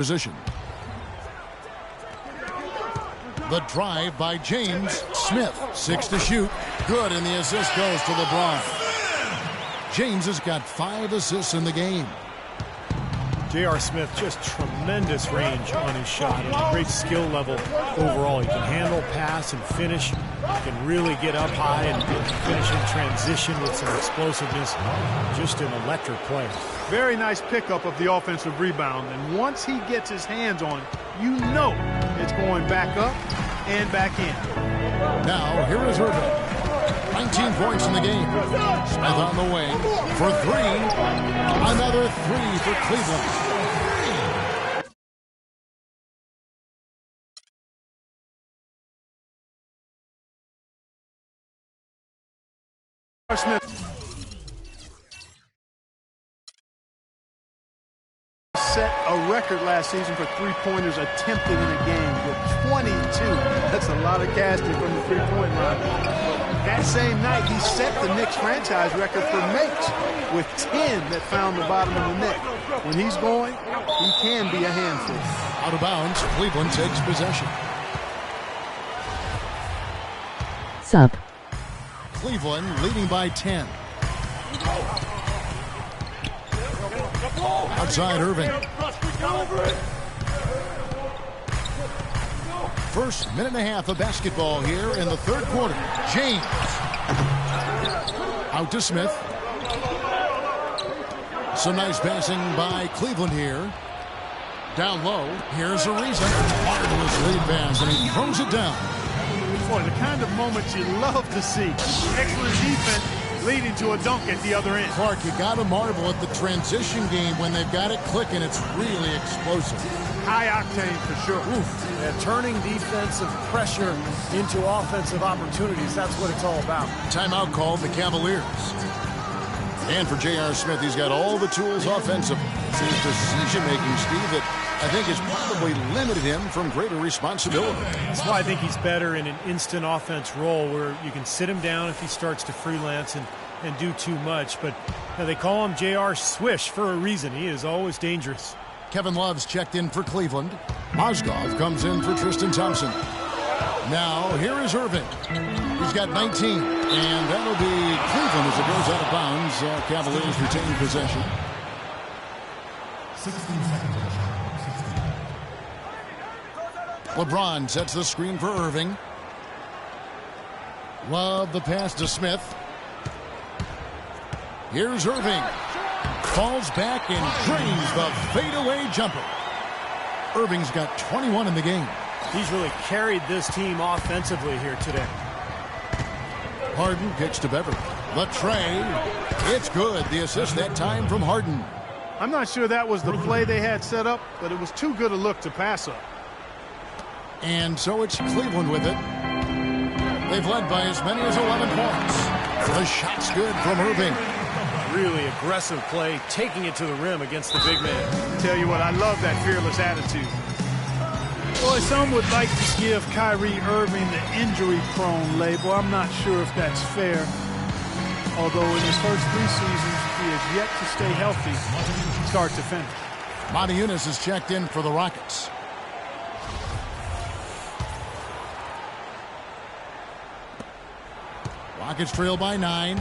position. The drive by James Smith. 6 to shoot. Good, and the assist goes to LeBron. James has got 5 assists in the game. J.R. Smith, just tremendous range on his shot and a great skill level overall. He can handle, pass, and finish. He can really get up high and finish in transition with some explosiveness. Just an electric player. Very nice pickup of the offensive rebound, and once he gets his hands on it, you know it's going back up and back in. Now, here is Irving. 19 points in the game. Smith on the wing for 3. Another 3 for Cleveland. Smith set a record last season for three-pointers attempted in a game with 22. That's a lot of casting from the three-point line. That same night, he set the Knicks franchise record for makes with 10 that found the bottom of the net. When he's going, he can be a handful. Out of bounds, Cleveland takes possession. Sub. Cleveland leading by 10. Outside Irving. First minute and a half of basketball here in the third quarter. James. Out to Smith. Some nice passing by Cleveland here. Down low. Here's Ariza. Marvelous lead pass, and he throws it down. Boy, the kind of moments you love to see. Excellent defense leading to a dunk at the other end. Clark, you got to marvel at the transition game when they've got it clicking. It's really explosive. High octane for sure. Yeah, turning defensive pressure into offensive opportunities. That's what it's all about. Timeout called the Cavaliers. And for J.R. Smith, he's got all the tools offensively. It's his decision-making, Steve, that I think has probably limited him from greater responsibility. That's why I think he's better in an instant offense role where you can sit him down if he starts to freelance and do too much. But they call him J.R. Swish for a reason. He is always dangerous. Kevin Love's checked in for Cleveland. Mozgov comes in for Tristan Thompson. Now, here is Irving. He's got 19, and that'll be Cleveland as it goes out of bounds. Cavaliers retain possession. 16 seconds. LeBron sets the screen for Irving. Love the pass to Smith. Here's Irving. Falls back and drains the fadeaway jumper. Irving's got 21 in the game. He's really carried this team offensively here today. Harden kicks to Beverly. The tray. It's good. The assist that time from Harden. I'm not sure that was the play they had set up, but it was too good a look to pass up. And so it's Cleveland with it. They've led by as many as 11 points. The shot's good from Irving. Really aggressive play, taking it to the rim against the big man. Tell you what, I love that fearless attitude. Boy, some would like to give Kyrie Irving the injury-prone label. I'm not sure if that's fair. Although in his first 3 seasons, he has yet to stay healthy, start to finish. Monty Eunice is checked in for the Rockets. Rockets trail by 9.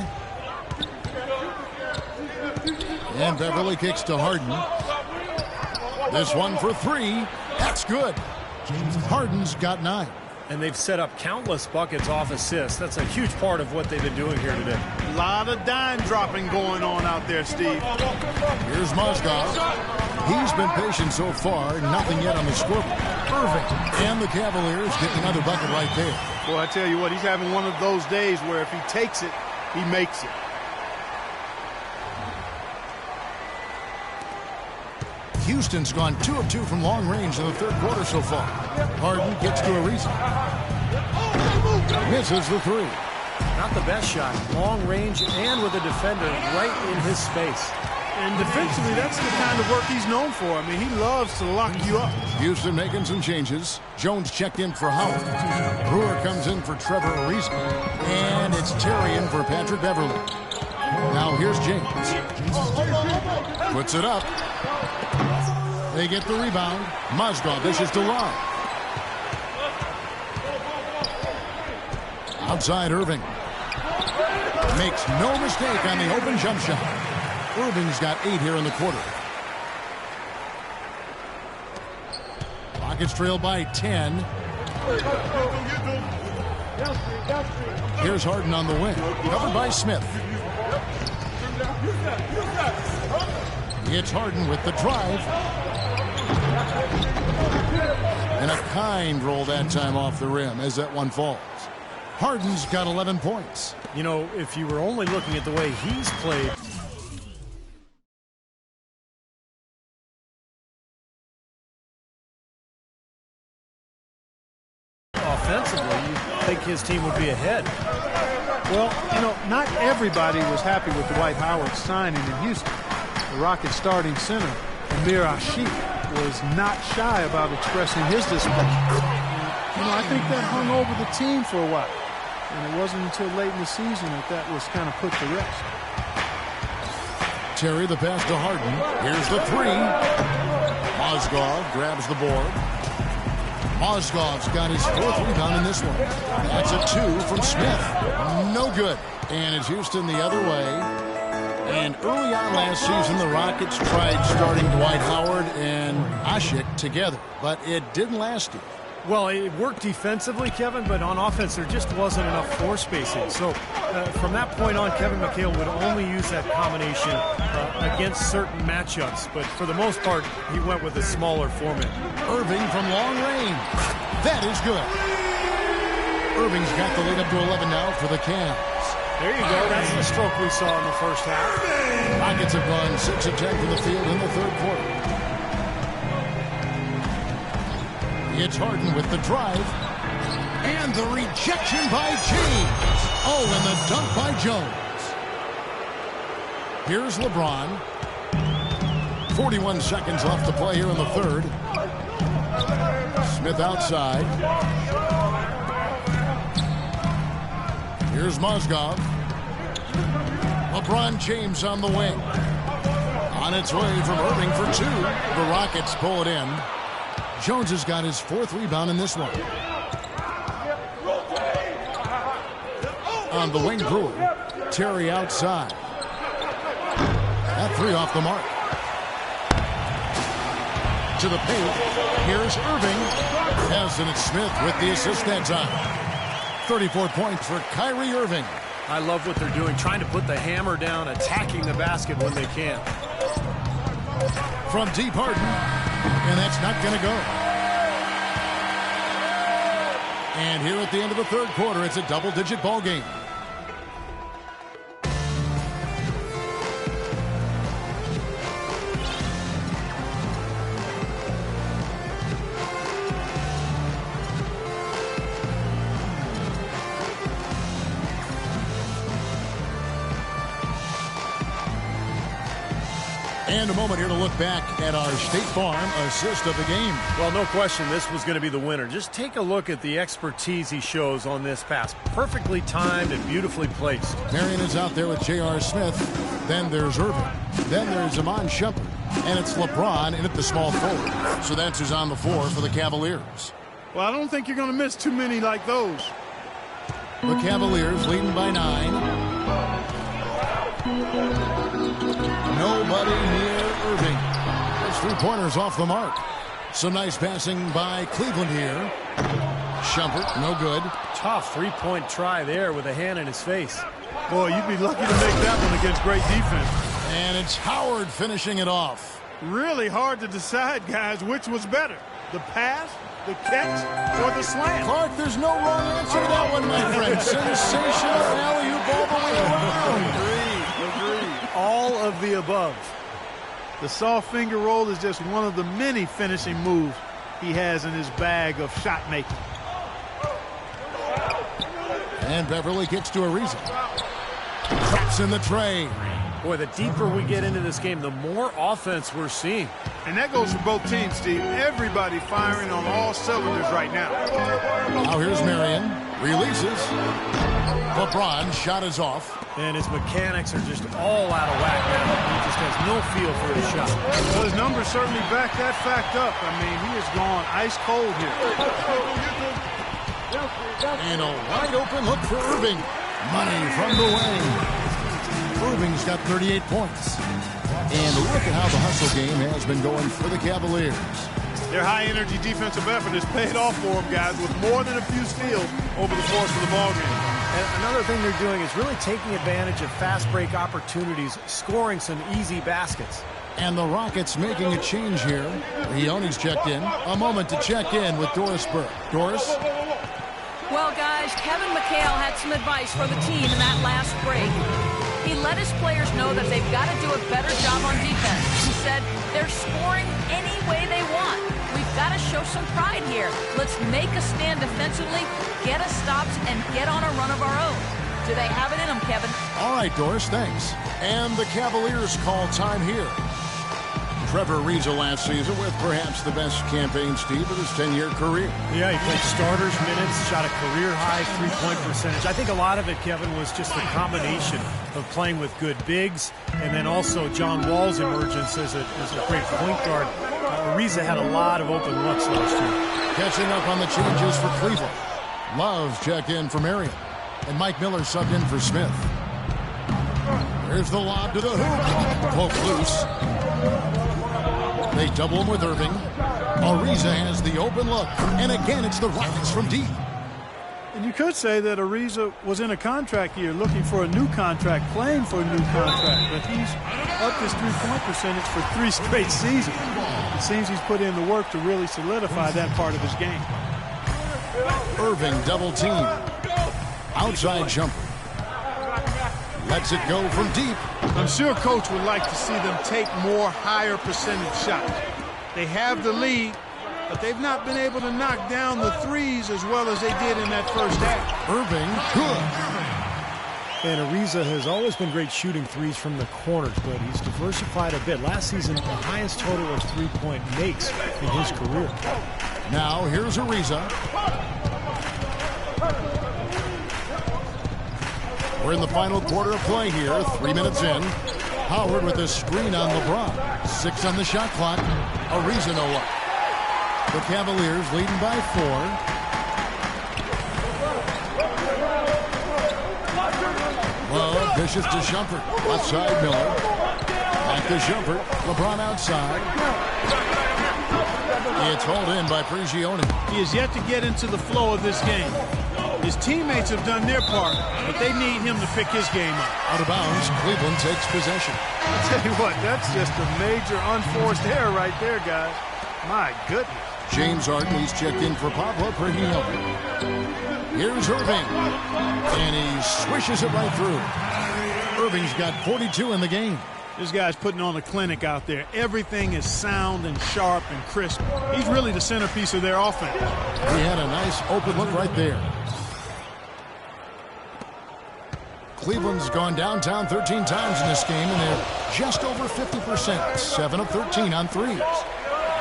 And Beverly kicks to Harden. This one for 3. That's good. Harden's got 9. And they've set up countless buckets off assists. That's a huge part of what they've been doing here today. A lot of dime dropping going on out there, Steve. Here's Mozgov. He's been patient so far. Nothing yet on the scoreboard. Irving and the Cavaliers get another bucket right there. Boy, I tell you what, he's having one of those days where if he takes it, he makes it. Houston's gone 2 of 2 from long range in the third quarter so far. Harden gets to Ariza. Misses the 3. Not the best shot. Long range and with a defender right in his space. And defensively, that's the kind of work he's known for. I mean, he loves to lock you up. Houston making some changes. Jones checked in for Howard. Brewer comes in for Trevor Ariza. And it's Terry in for Patrick Beverly. Now here's James. Puts it up. They get the rebound. Mozgov dishes to Love. Outside Irving. Makes no mistake on the open jump shot. Irving's got 8 here in the quarter. Rockets trail by 10. Here's Harden on the wing. Covered by Smith. It's Harden with the drive. And a kind roll that time off the rim as that one falls. Harden's got 11 points. You know, if you were only looking at the way he's played. Offensively, you'd think his team would be ahead. Well, you know, not everybody was happy with Dwight Howard signing in Houston. The Rockets starting center, Amir Ashiq, was not shy about expressing his displeasure. You know, I think that hung over the team for a while. And it wasn't until late in the season that was kind of put to rest. Terry the pass to Harden. Here's the 3. Mozgov grabs the board. Mozgov's got his 4th rebound in this one. That's a 2 from Smith. No good. And it's Houston the other way. And early on last season, the Rockets tried starting Dwight Howard and Ashiq together, but it didn't last year. Well, it worked defensively, Kevin, but on offense there just wasn't enough floor spacing. So from that point on, Kevin McHale would only use that combination against certain matchups. But for the most part, he went with a smaller format. Irving from long range. That is good. Irving's got the lead up to 11 now for the Cavs. There you go. That's the stroke we saw in the first half. Rockets have gone 6 of 10 from the field in the 3rd quarter. It's Harden with the drive. And the rejection by James. Oh, and the dunk by Jones. Here's LeBron. 41 seconds left to play here in the 3rd. Smith outside. Here's Mozgov. LeBron James on the wing. On its way from Irving for 2. The Rockets pull it in. Jones has got his 4th rebound in this one. On the wing, Brewer. Terry outside. That 3 off the mark. To the paint. Here's Irving. Yes, and it's Smith with the assist that time. 34 points for Kyrie Irving. I love what they're doing, trying to put the hammer down, attacking the basket when they can. From deep, Harden. And that's not going to go. And here at the end of the 3rd quarter, it's a double-digit ball game. And a moment here to look back at our State Farm assist of the game. Well, no question, this was going to be the winner. Just take a look at the expertise he shows on this pass. Perfectly timed and beautifully placed. Marion is out there with J.R. Smith. Then there's Irving. Then there's Iman Shumpert. And it's LeBron in at the small forward. So that's who's on the floor for the Cavaliers. Well, I don't think you're going to miss too many like those. The Cavaliers leading by 9. Nobody near Irving. Those 3-pointers off the mark. Some nice passing by Cleveland here. Shumpert, no good. Tough 3-point try there with a hand in his face. Boy, you'd be lucky to make that one against great defense. And it's Howard finishing it off. Really hard to decide, guys, which was better. The pass, the catch, or the slam. Clark, there's no wrong answer to that one, my friend. Sensational alley-oop all the way around. All of the above. The soft finger roll is just one of the many finishing moves he has in his bag of shot making. And Beverly gets to Ariza. Traps in the tray. Boy, the deeper we get into this game, the more offense we're seeing. And that goes for both teams, Steve. Everybody firing on all cylinders right now. Now here's Marion. Releases. LeBron's shot is off. And his mechanics are just all out of whack now. He just has no feel for his shot. Well, his numbers certainly back that fact up. I mean, he has gone ice cold here. And a wide open look for Irving. Money from the wing. Irving's got 38 points. And look at how the hustle game has been going for the Cavaliers. Their high-energy defensive effort has paid off for them, guys, with more than a few steals over the course of the ballgame. And another thing they're doing is really taking advantage of fast break opportunities, scoring some easy baskets. And the Rockets making a change here. Leone's checked in. A moment to check in with Doris Burke. Doris? Well, guys, Kevin McHale had some advice for the team in that last break. He let his players know that they've got to do a better job on defense. He said they're scoring any way they want. We've got to show some pride here. Let's make a stand defensively, get us stops, and get on a run of our own. Do they have it in them, Kevin? All right, Doris, thanks. And the Cavaliers call time here. Trevor Ariza last season with perhaps the best campaign, Steve, of his 10-year career. Yeah, he played starters minutes, shot a career-high three-point percentage. I think a lot of it, Kevin, was just the combination of playing with good bigs and then also John Wall's emergence as a great point guard. Ariza had a lot of open looks last year. Catching up on the changes for Cleveland. Love checked in for Marion. And Mike Miller subbed in for Smith. Here's the lob to the hoop. Poke loose. They double him with Irving. Ariza has the open look. And again, it's the Rockets from deep. And you could say that Ariza was in a contract year looking for a new contract, playing for a new contract. But he's upped his three-point percentage for 3 straight seasons. It seems he's put in the work to really solidify that part of his game. Irving double team. Outside jumper. Lets it go from deep. I'm sure Coach would like to see them take more higher percentage shots. They have the lead, but they've not been able to knock down the threes as well as they did in that first half. Irving, good. And Ariza has always been great shooting threes from the corners, but he's diversified a bit. Last season, the highest total of three-point makes in his career. Now, here's Ariza. We're in the final quarter of play here, 3 minutes in. Howard with a screen on LeBron. 6 on the shot clock. Ariza no luck. The Cavaliers leading by 4. Love dishes to Shumpert. Outside Miller. Back to Shumpert. LeBron outside. It's hauled in by Prigioni. He has yet to get into the flow of this game. His teammates have done their part, but they need him to pick his game up. Out of bounds, Cleveland takes possession. I'll tell you what, that's just a major unforced error right there, guys. My goodness. James Harden, he's checked in for Pablo Prigioni. Here's Irving. And he swishes it right through. Irving's got 42 in the game. This guy's putting on a clinic out there. Everything is sound and sharp and crisp. He's really the centerpiece of their offense. He had a nice open look right there. Cleveland's gone downtown 13 times in this game, and they're just over 50%. 7 of 13 on threes.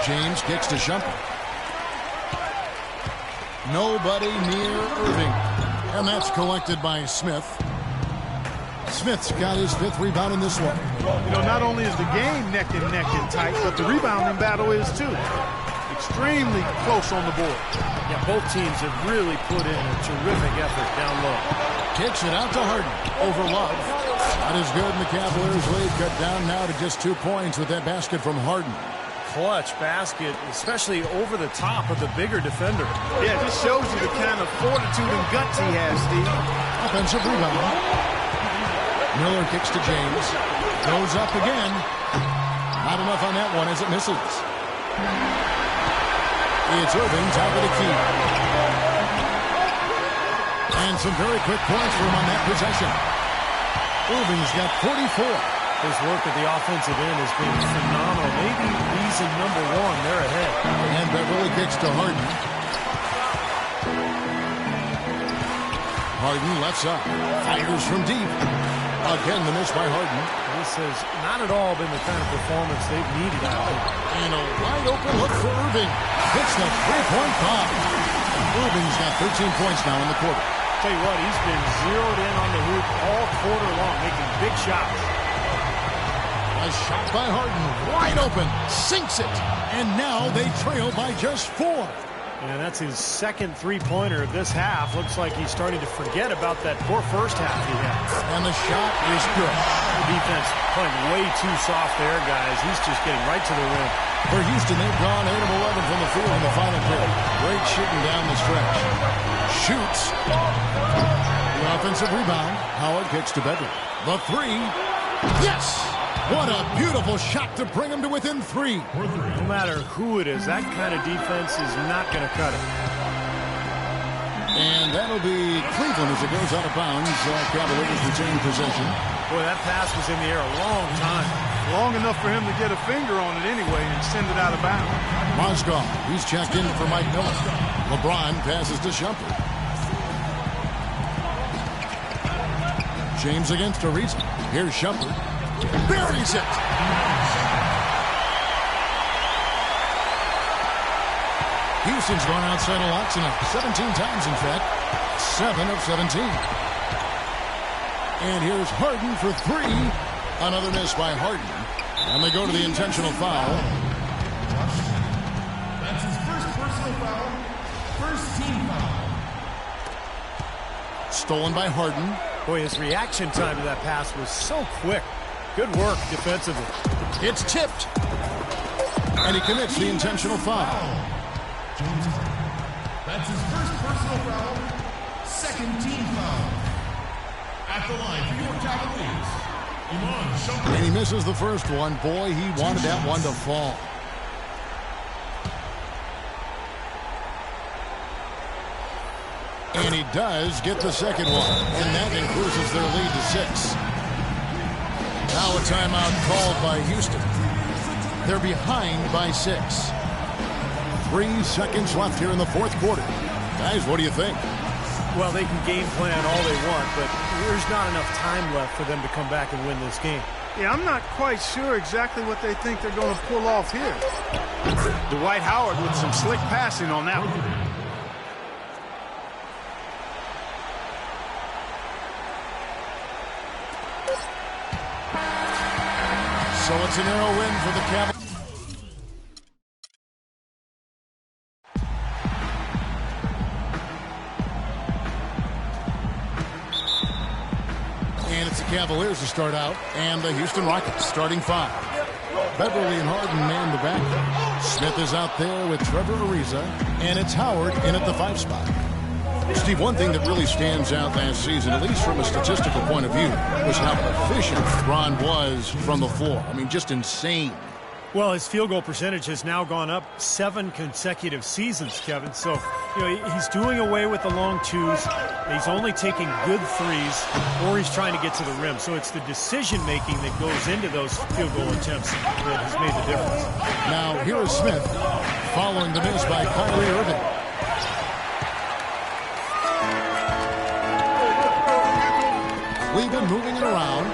James kicks to Shumpert. Nobody near Irving. And that's collected by Smith. Smith's got his 5th rebound in this one. You know, not only is the game neck and tight, but the rebounding battle is too. Extremely close on the board. Yeah, both teams have really put in a terrific effort down low. Kicks it out to Harden. Over Love. That is good, and the Cavaliers lead cut down now to just 2 points with that basket from Harden. Clutch basket, especially over the top of the bigger defender. Yeah, it just shows you the kind of fortitude and guts he has, Steve. Offensive rebound. Miller kicks to James. Goes up again. Not enough on that one as it misses. It's Irving, top of the key. And some very quick points for him on that possession. Irving's got 44. His work at the offensive end has been phenomenal. Maybe reason number 1, they're ahead. And Beverly kicks to Harden. Harden lets up. Fires from deep. Again, the miss by Harden. This has not at all been the kind of performance they've needed out there. And a wide open look for Irving. Hits the three-point bomb. Irving's got 13 points now in the quarter. Tell you what, he's been zeroed in on the hoop all quarter long, making big shots. A shot by Harden, wide open, sinks it. And now they trail by just 4. And that's his second three-pointer of this half. Looks like he's starting to forget about that poor first half he had. And the shot is good. The defense playing way too soft there, guys. He's just getting right to the rim. For Houston, they've gone 8 of 11 from the field in the final period. Great shooting down the stretch. Shoots. The offensive rebound. Howard kicks to Bedford. The 3. Yes! What a beautiful shot to bring him to within 3. No matter who it is, that kind of defense is not going to cut it. And that'll be Cleveland as it goes out of bounds. Cavaliers retain possession. Boy, that pass was in the air a long time. Long enough for him to get a finger on it anyway and send it out of bounds. Mozgov, he's checked in for Mike Miller. LeBron passes to Shumpert. James against Ariza. Here's Shumpert. Buries it. Houston's gone outside a lot tonight. 17 times, in fact. 7 of 17. And here's Harden for 3. Another miss by Harden. And they go to the intentional foul. That's his first personal foul. First team foul. Stolen by Harden. Boy, his reaction time to that pass was so quick. Good work defensively. It's tipped. And he commits the intentional foul. James Harden. That's his first personal foul. Second team foul. At the line for your Cavaliers, Iman Shumpert. And he misses the first one. Boy, he wanted that one to fall. And he does get the second one. And that increases their lead to 6. Now a timeout called by Houston. They're behind by 6. 3 seconds left here in the fourth quarter. Guys, what do you think? Well, they can game plan all they want, but there's not enough time left for them to come back and win this game. Yeah, I'm not quite sure exactly what they think they're going to pull off here. Dwight Howard with some slick passing on that one. So it's a narrow win for the Cavaliers. And it's the Cavaliers to start out, and the Houston Rockets starting 5. Beverly and Harden man the back. Smith is out there with Trevor Ariza, and it's Howard in at the 5 spot. Steve, one thing that really stands out last season, at least from a statistical point of view, was how efficient Ron was from the floor. I mean, just insane. Well, his field goal percentage has now gone up 7 consecutive seasons, Kevin. So, he's doing away with the long twos. He's only taking good threes, or he's trying to get to the rim. So it's the decision-making that goes into those field goal attempts that has made the difference. Now, here is Smith following the miss by Kyrie Irving. Cleveland moving it around.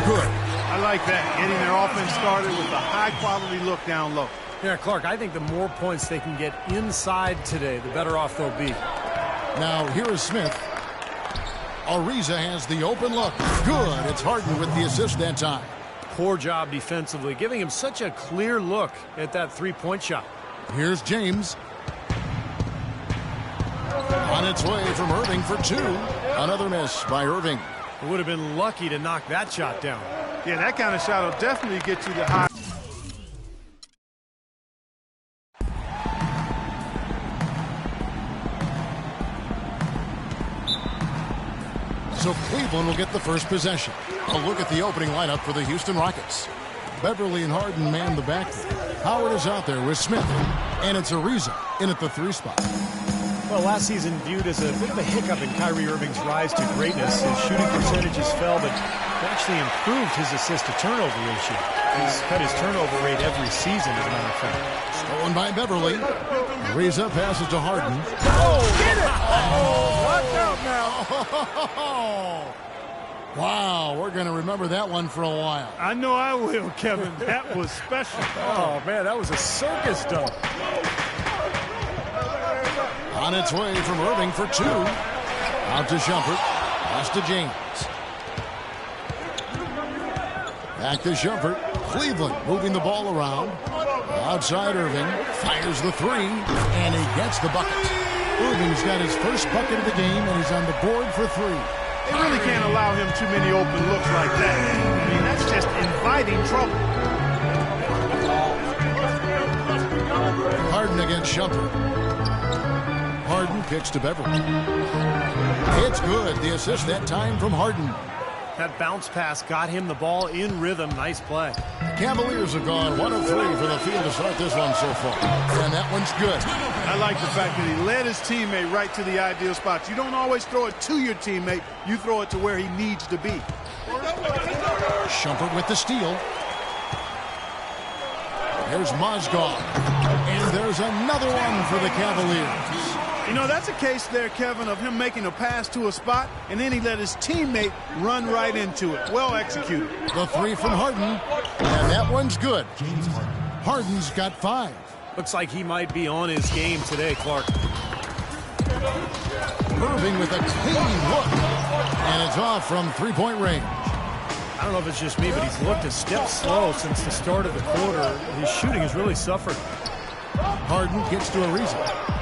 Good. I like that, getting their offense started with a high-quality look down low. Yeah, Clark, I think the more points they can get inside today, the better off they'll be. Now, here is Smith. Ariza has the open look. Good. It's Harden with the assist that time. Poor job defensively, giving him such a clear look at that three-point shot. Here's James. On its way from Irving for 2. Another miss by Irving. It would have been lucky to knock that shot down. Yeah, that kind of shot will definitely get you the high. So Cleveland will get the first possession. A look at the opening lineup for the Houston Rockets. Beverly and Harden man the backcourt. Howard is out there with Smith. And it's Ariza in at the 3 spot. Well, last season viewed as a bit of a hiccup in Kyrie Irving's rise to greatness. His shooting percentages fell, but he actually improved his assist-to-turnover ratio. He's cut his turnover rate every season, as a matter of fact. Stolen by Beverly. Ariza passes to Harden. Oh, get it! Oh, watch out now. Wow, we're going to remember that one for a while. I know I will, Kevin. That was special. Oh, man, that was a circus dunk. On its way from Irving for 2. Out to Shumpert. Pass to James. Back to Shumpert. Cleveland moving the ball around. Outside Irving. Fires the three. And he gets the bucket. Irving's got his first bucket of the game, and he's on the board for three. They really can't allow him too many open looks like that. I mean, that's just inviting trouble. Harden against Shumpert. Harden kicks to Beverly. It's good. The assist that time from Harden. That bounce pass got him the ball in rhythm. Nice play. Cavaliers have gone 1 of 3 for the field to start this one so far. And that one's good. I like the fact that he led his teammate right to the ideal spots. You don't always throw it to your teammate. You throw it to where he needs to be. Shumpert with the steal. There's Mozgov. And there's another one for the Cavaliers. You know, that's a case there, Kevin, of him making a pass to a spot, and then he let his teammate run right into it. Well executed. The three from Harden, and that one's good. James Harden. Harden's got 5. Looks like he might be on his game today, Clark. Irving with a clean look, and it's off from three-point range. I don't know if it's just me, but he's looked a step slow since the start of the quarter. His shooting has really suffered. Harden gets to Ariza.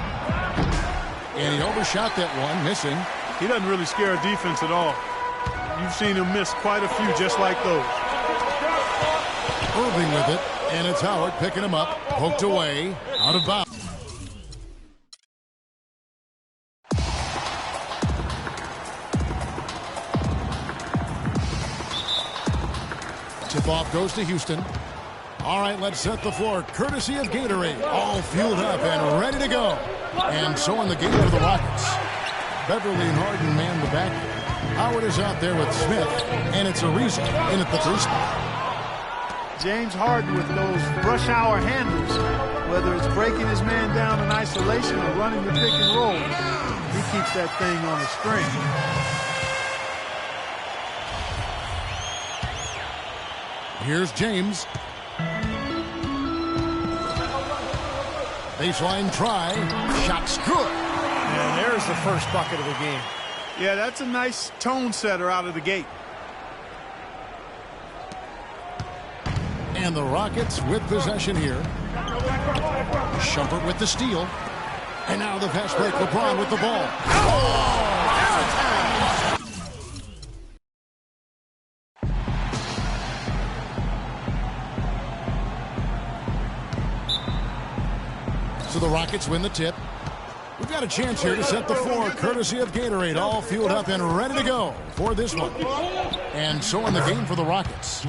And he overshot that one, missing. He doesn't really scare a defense at all. You've seen him miss quite a few just like those. Irving with it, and it's Howard picking him up, poked away, out of bounds. Tip-off goes to Houston. All right, let's set the floor. Courtesy of Gatorade. All fueled up and ready to go. And so in the game for the Rockets. Beverly and Harden man the back. Howard is out there with Smith. And it's Ariza in at the 3 spot. James Harden with those rush hour handles. Whether it's breaking his man down in isolation or running the pick and roll, he keeps that thing on the string. Here's James. Baseline try. Shot's good. And there's the first bucket of the game. Yeah, that's a nice tone setter out of the gate. And the Rockets with possession here. Shumpert with the steal. And now the fast break. LeBron with the ball. Oh! So the Rockets win the tip. We've got a chance here to set the floor, courtesy of Gatorade, all fueled up and ready to go for this one. And so in the game for the Rockets,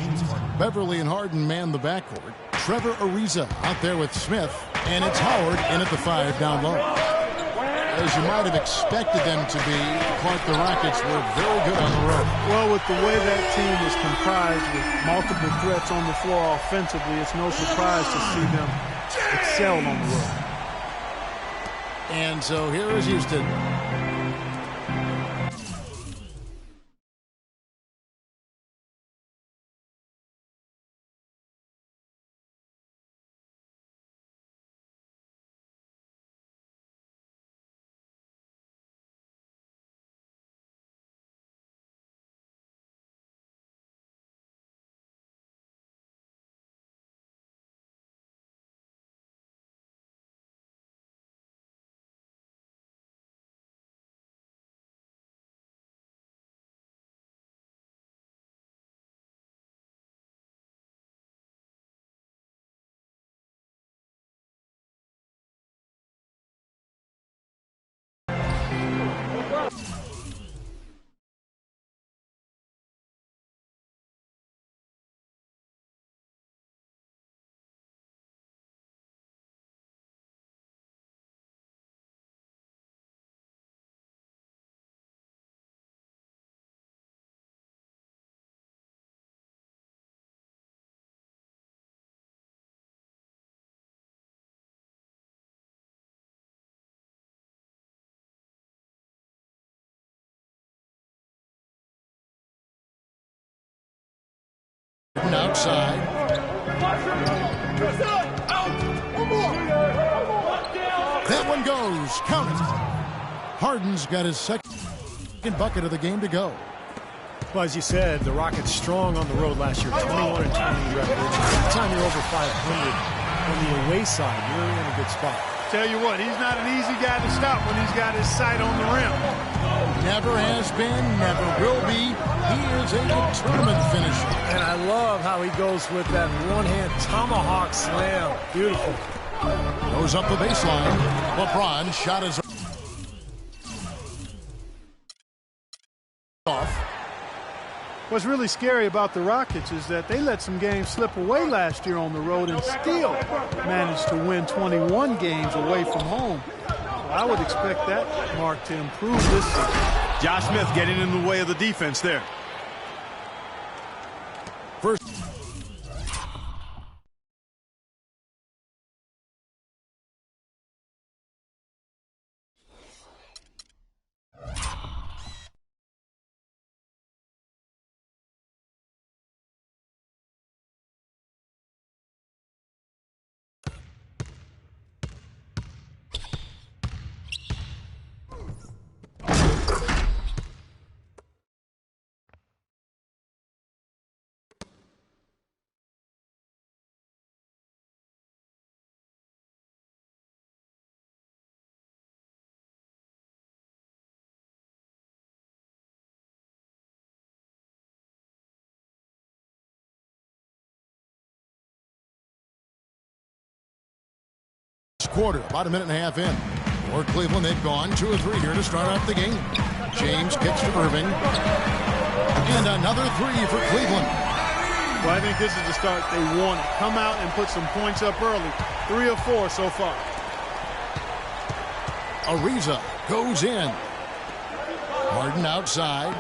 Beverly and Harden man the backcourt. Trevor Ariza out there with Smith, and it's Howard in at the 5 down low. As you might have expected them to be, Clark, the Rockets were very good on the road. Well, with the way that team is comprised with multiple threats on the floor offensively, it's no surprise to see them excel on the road. And so here is Houston. Outside. That one goes. Count it. Harden's got his second. second bucket of the game to go. Well, as you said, the Rockets strong on the road last year, 21-20 record. Anytime you're over 500 on the away side, you're in a good spot. Tell you what, he's not an easy guy to stop when he's got his sight on the rim. Never has been, never will be. He is a determined finisher. And I love how he goes with that one-hand tomahawk slam. Beautiful. Goes up the baseline. LeBron shot his off. What's really scary about the Rockets is that they let some games slip away last year on the road and still managed to win 21 games away from home. So I would expect that mark to improve this season. Josh Smith getting in the way of the defense there. First. Quarter, about a minute and a half in. For Cleveland, they've gone 2 of 3 here to start out the game. James kicks to Irving. And another 3 for Cleveland. Well, I think this is the start they wanted. Come out and put some points up early. 3 of 4 so far. Ariza goes in. Harden outside.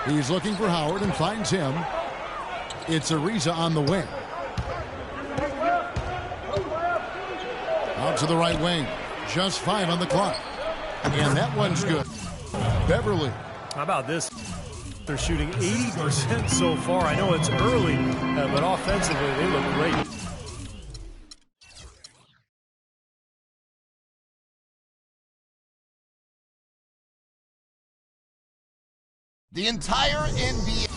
He's looking for Howard and finds him. It's Ariza on the wing. Out to the right wing. Just 5 on the clock. And that one's good. Beverly. How about this? They're shooting 80% so far. I know it's early, but offensively, they look great. The entire NBA.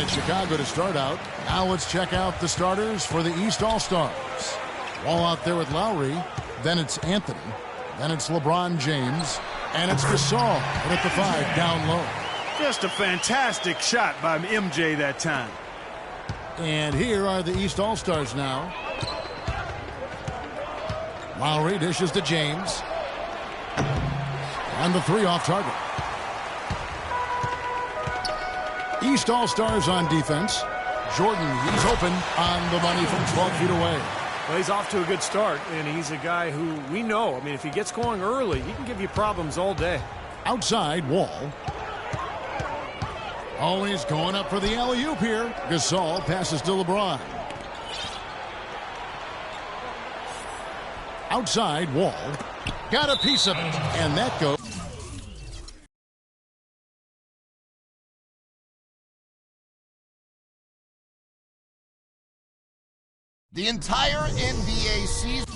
Chicago to start out. Now let's check out the starters for the East All-Stars. Wall out there with Lowry. Then it's Anthony. Then it's LeBron James. And it's Gasol at the 5 down low. Just a fantastic shot by MJ that time. And here are the East All-Stars now. Lowry dishes to James. And the 3 off target. East All-Stars on defense. Jordan, he's open on the money from 12 feet away. Well, he's off to a good start, and he's a guy who we know. I mean, if he gets going early, he can give you problems all day. Outside, Wall. Always going up for the alley-oop here. Gasol passes to LeBron. Outside, Wall. Got a piece of it, and that goes. The entire NBA season.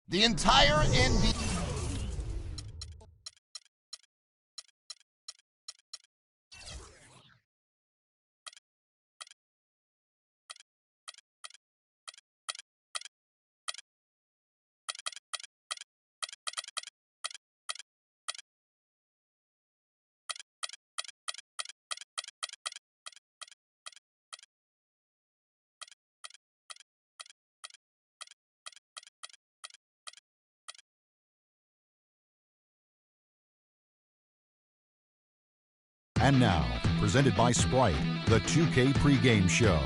The entire NBA. And now, presented by Sprite, the 2K pregame show.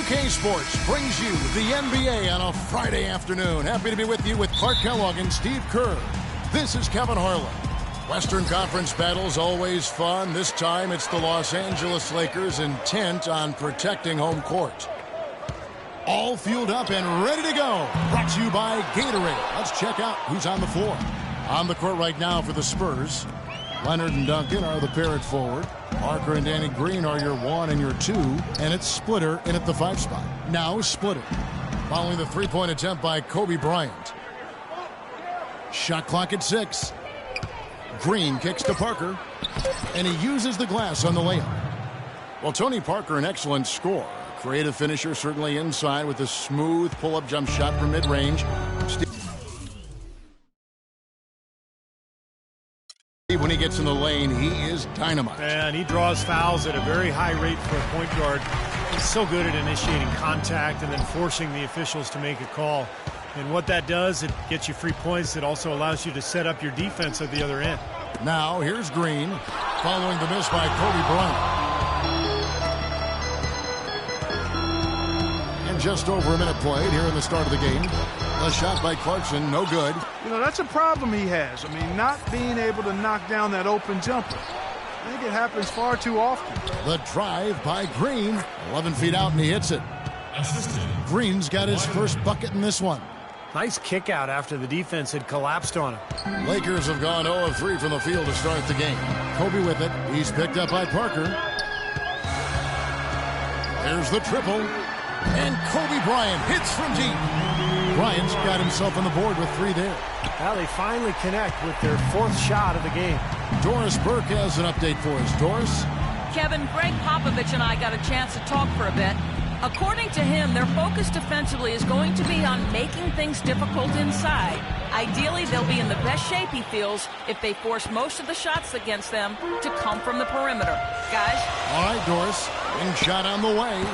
K Sports brings you the NBA on a Friday afternoon. Happy to be with you with Clark Kellogg and Steve Kerr. This is Kevin Harlan. Western Conference battles always fun. This time it's the Los Angeles Lakers intent on protecting home court. All fueled up and ready to go. Brought to you by Gatorade. Let's check out who's on the floor. On the court right now for the Spurs, Leonard and Duncan are the pair at forward. Parker and Danny Green are your 1 and your 2, and it's Splitter in at the 5 spot. Now Splitter, following the three-point attempt by Kobe Bryant. Shot clock at 6. Green kicks to Parker, and he uses the glass on the layup. Well, Tony Parker, an excellent scorer. Creative finisher, certainly inside with a smooth pull-up jump shot from mid-range. When he gets in the lane, he is dynamite. And he draws fouls at a very high rate for a point guard. He's so good at initiating contact and then forcing the officials to make a call. And what that does, it gets you free points. It also allows you to set up your defense at the other end. Now, here's Green, following the miss by Kobe Bryant. And just over a minute played here in the start of the game. A shot by Clarkson, no good. You know, that's a problem he has. I mean, not being able to knock down that open jumper. I think it happens far too often. The drive by Green, 11 feet out, and he hits it. Green's got his first bucket in this one. Nice kick out after the defense had collapsed on him. Lakers have gone 0 of 3 from the field to start the game. Kobe with it. He's picked up by Parker. There's the triple. And Kobe Bryant hits from deep. Bryant's got himself on the board with 3 there. Now they finally connect with their 4th shot of the game. Doris Burke has an update for us. Doris? Kevin, Greg Popovich and I got a chance to talk for a bit. According to him, their focus defensively is going to be on making things difficult inside. Ideally, they'll be in the best shape, he feels, if they force most of the shots against them to come from the perimeter. Guys? All right, Doris. Wing shot on the way.